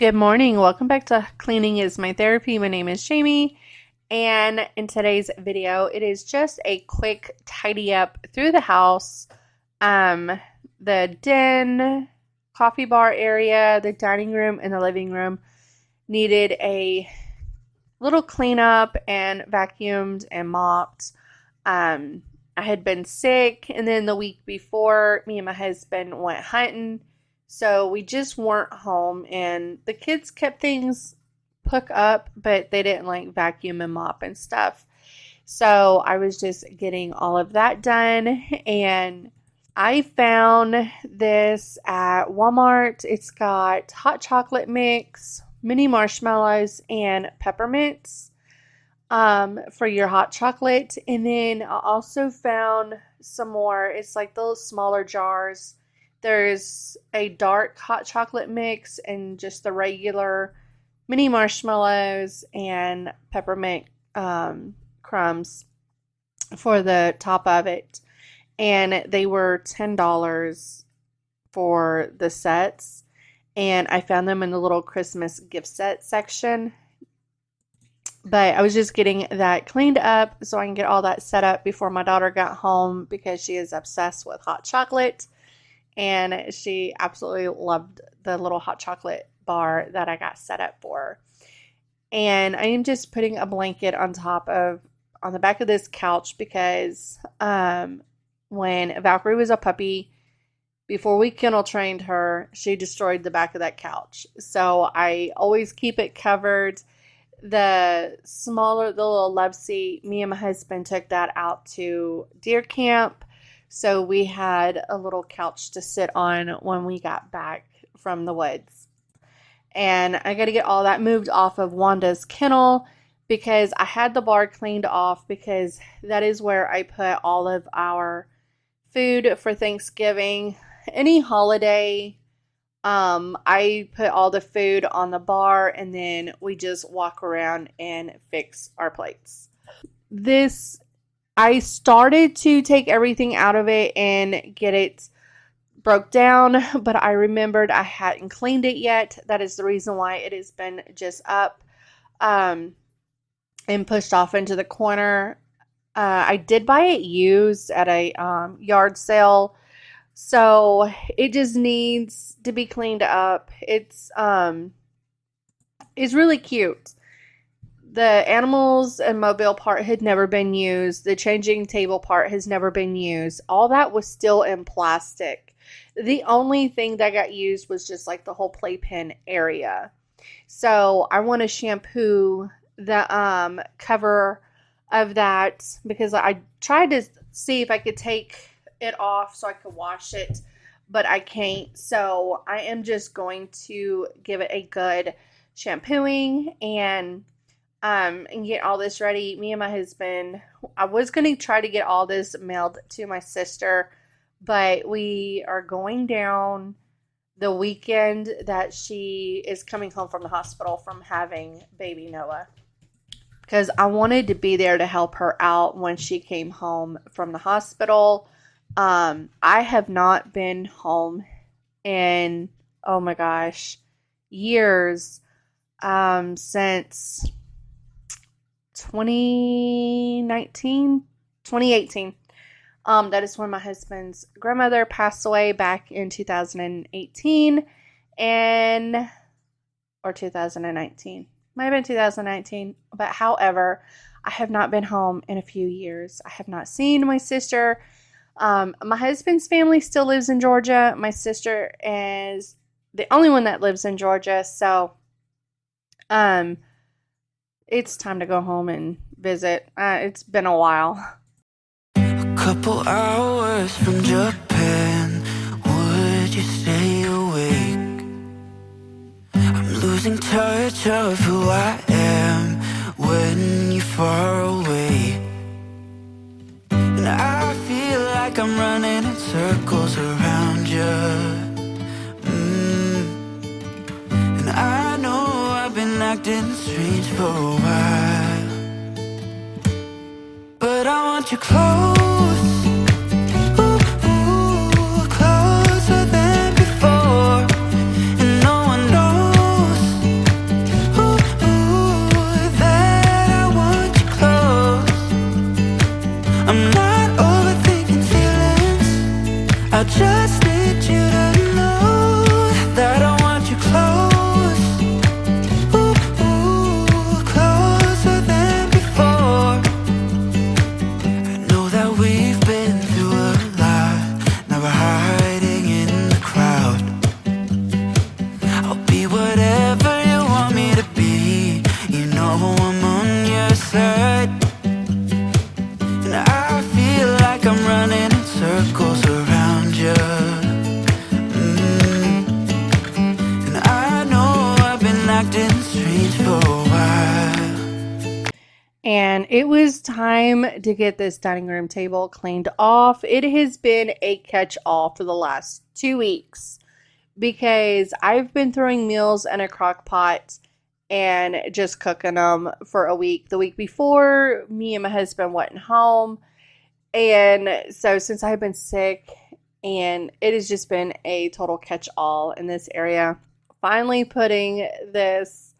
Good morning. Welcome back to Cleaning is My Therapy. My name is Jamie, and in today's video, it is just a quick tidy up through the house. The den, coffee bar area, the dining room, and the living room needed a little cleanup and vacuumed and mopped. I had been sick, and then the week before, me and my husband went hunting. So we just weren't home, and the kids kept things put up, but they didn't like vacuum and mop and stuff. So I was just getting all of that done, and I found this at Walmart. It's got hot chocolate mix, mini marshmallows, and peppermints for your hot chocolate. And then I also found some more. It's like those smaller jars. There's a dark hot chocolate mix and just the regular mini marshmallows and peppermint crumbs for the top of it. And they were $10 for the sets. And I found them in the little Christmas gift set section. But I was just getting that cleaned up so I can get all that set up before my daughter got home because she is obsessed with hot chocolate. And she absolutely loved the little hot chocolate bar that I got set up for her. And I am just putting a blanket on the back of this couch because when Valkyrie was a puppy, before we kennel trained her, she destroyed the back of that couch. So I always keep it covered. The little love seat, me and my husband took that out to deer camp. So we had a little couch to sit on when we got back from the woods. And I got to get all that moved off of Wanda's kennel because I had the bar cleaned off because that is where I put all of our food for Thanksgiving. Any holiday, I put all the food on the bar and then we just walk around and fix our plates. I started to take everything out of it and get it broke down, but I remembered I hadn't cleaned it yet. That is the reason why it has been just up and pushed off into the corner. I did buy it used at a yard sale, so it just needs to be cleaned up. It's really cute. The animals and mobile part had never been used. The changing table part has never been used. All that was still in plastic. The only thing that got used was just like the whole playpen area. So I want to shampoo the cover of that because I tried to see if I could take it off so I could wash it, but I can't. So I am just going to give it a good shampooing and get all this ready. Me and my husband, I was going to try to get all this mailed to my sister, but we are going down the weekend that she is coming home from the hospital from having baby Noah, because I wanted to be there to help her out when she came home from the hospital. I have not been home in, oh my gosh, years, since 2018. That is when my husband's grandmother passed away back in 2018 or 2019. Might have been 2019. But however, I have not been home in a few years. I have not seen my sister. My husband's family still lives in Georgia. My sister is the only one that lives in Georgia. So, it's time to go home and visit. It's been a while. A couple hours from Japan, would you stay awake? I'm losing touch of who I am when you're far away. And I feel like I'm running in circles around you. And I know I've been acting strange for a while, but I want you close, ooh, ooh, closer than before. And no one knows not overthinking feelings. I just need you to know that I want you close. Ooh, ooh, closer than before. I know that we've been through a lot. Now we're hiding in the crowd. I'll be whatever you want me to be. You know I'm on your side. And I feel like I'm running in circles around you. And I know I've been acting strange for a while. And it was time to get this dining room table cleaned off. It has been a catch-all for the last 2 weeks because I've been throwing meals in a crock pot and just cooking them for a week. The week before, me and my husband wasn't home. And so since I've been sick, and it has just been a total catch-all in this area. Finally putting this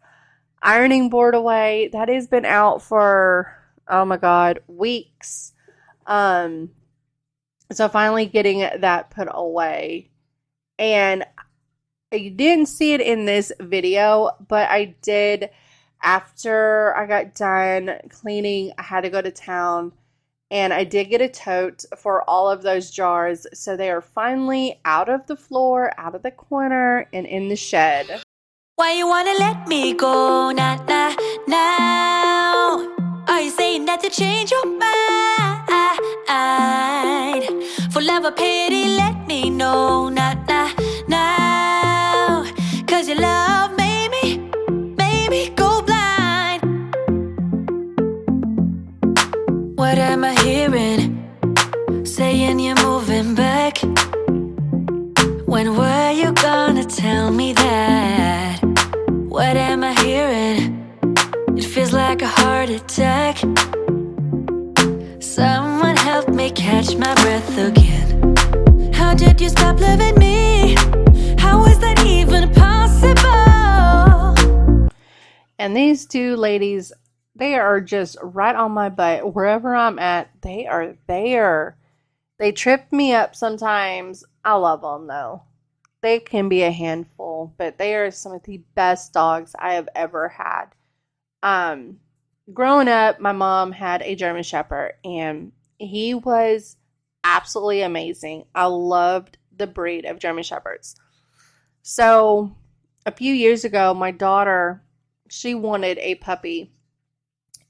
ironing board away. That has been out for, oh my God, weeks. So finally getting that put away. And I didn't see it in this video, but I did after I got done cleaning. I had to go to town, and I did get a tote for all of those jars. So they are finally out of the floor, out of the corner, and in the shed. Why you wanna let me go, nah, nah, now? Are you saying that to change your mind? For love or pity, let me know, nah, nah, now. Cause your love made me go blind. What am I hearing? Saying you're moving back. When were you gonna tell me that? What am I hearing? It feels like a heart attack. Someone help me catch my breath again. How did you stop loving me? How is that even possible? And these two ladies, they are just right on my butt. Wherever I'm at, they are there. They trip me up sometimes. I love them though. They can be a handful, but they are some of the best dogs I have ever had. Growing up, my mom had a German Shepherd, and he was absolutely amazing. I loved the breed of German Shepherds. So a few years ago, my daughter, she wanted a puppy,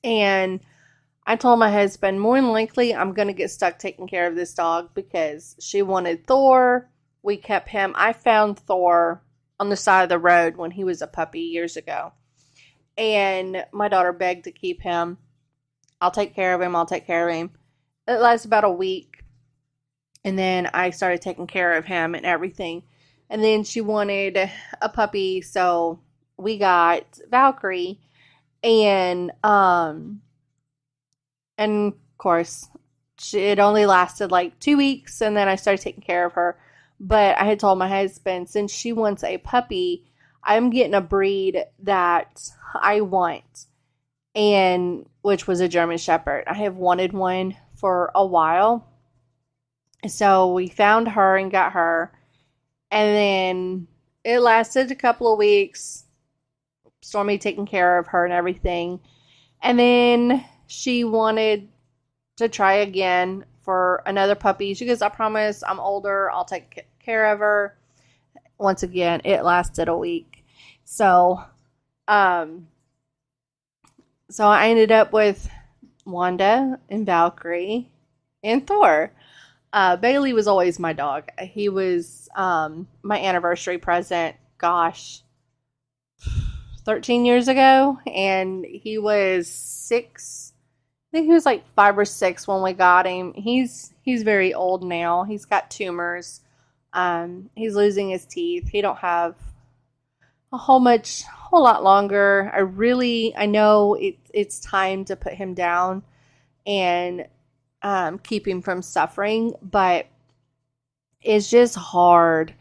and I told my husband, more than likely, I'm going to get stuck taking care of this dog because she wanted Thor. We kept him. I found Thor on the side of the road when he was a puppy years ago. And my daughter begged to keep him. I'll take care of him. I'll take care of him. It lasted about a week. And then I started taking care of him and everything. And then she wanted a puppy. So we got Valkyrie. And of course, it only lasted like 2 weeks. And then I started taking care of her. But I had told my husband, since she wants a puppy, I'm getting a breed that I want, and which was a German Shepherd. I have wanted one for a while. So we found her and got her. And then it lasted a couple of weeks. Stormy taking care of her and everything. And then she wanted to try again for another puppy. She goes, I promise, I'm older. I'll take care of her. Once again, it lasted a week. So I ended up with Wanda and Valkyrie and Thor. Bailey was always my dog. He was my anniversary present, 13 years ago. And he was 6. I think he was like 5 or 6 when we got him. He's very old now. He's got tumors. He's losing his teeth. He don't have a whole lot longer. I know it's time to put him down and keep him from suffering, but it's just hard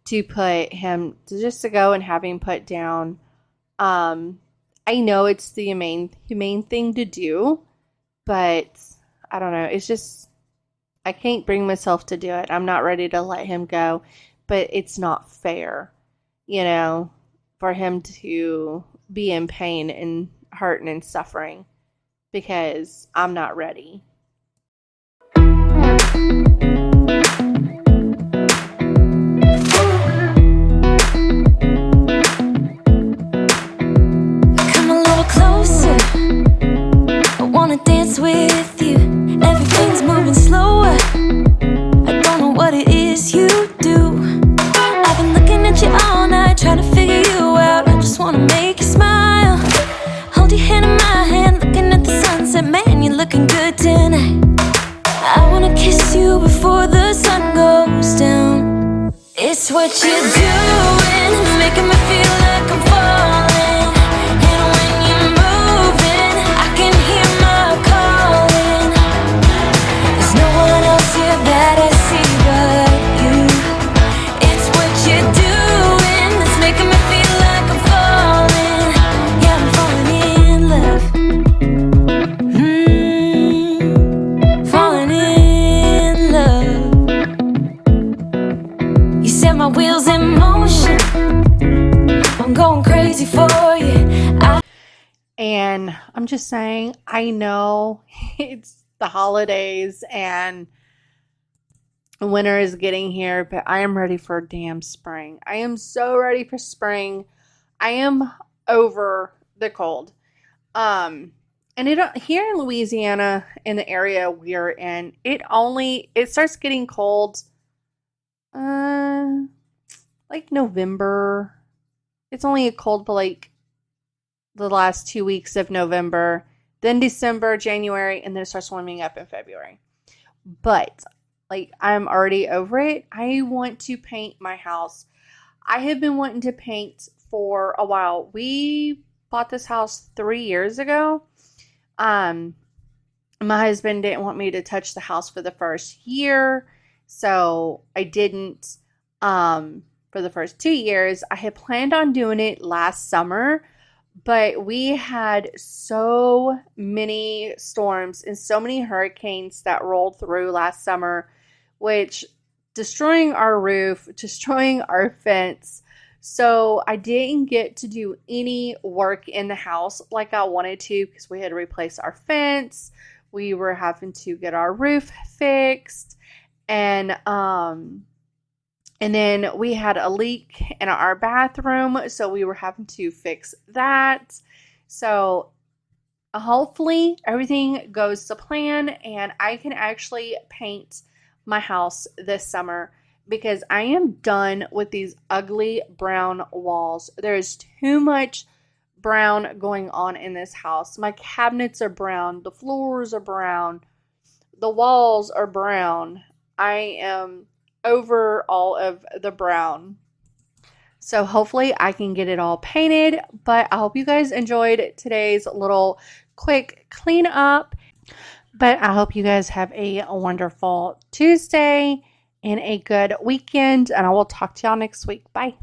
to go and have him put down. I know it's the humane thing to do, but I don't know. It's just I can't bring myself to do it. I'm not ready to let him go, but it's not fair, you know, for him to be in pain and hurting and suffering because I'm not ready. Come a little closer. I wanna dance with you. Everything's moving slower. I don't know what it is you do. I've been looking at you all night, trying to figure you out. I just wanna make you smile. Hold your hand in my hand, looking at the sunset. Man, you're looking good tonight. I wanna kiss you before the sun goes down. It's what you're doing, making me feel like I'm falling. And when you're moving, I can hear my calling. There's no one else here that I see but you. It's what you're doing that's making me feel like I'm falling. Yeah, I'm falling in love. Falling in love. You set my wheels in motion. I'm going crazy for you. And I'm just saying, I know it's the holidays and winter is getting here, but I am ready for damn spring. I am so ready for spring. I am over the cold. And it here in Louisiana, in the area we're in, it starts getting cold like November. It's only cold for like the last 2 weeks of November, then December, January, and then it starts warming up in February. But like, I'm already over it. I want to paint my house. I have been wanting to paint for a while. We bought this house 3 years ago. My husband didn't want me to touch the house for the first year, so I didn't. For the first 2 years, I had planned on doing it last summer, but we had so many storms and so many hurricanes that rolled through last summer, which destroying our roof, destroying our fence. So I didn't get to do any work in the house like I wanted to because we had to replace our fence. We were having to get our roof fixed, and then we had a leak in our bathroom, so we were having to fix that. So hopefully everything goes to plan and I can actually paint my house this summer because I am done with these ugly brown walls. There's too much brown going on in this house. My cabinets are brown. The floors are brown. The walls are brown. I am over all of the brown. So hopefully I can get it all painted, but I hope you guys enjoyed today's little quick cleanup. But I hope you guys have a wonderful Tuesday and a good weekend, and I will talk to y'all next week. Bye.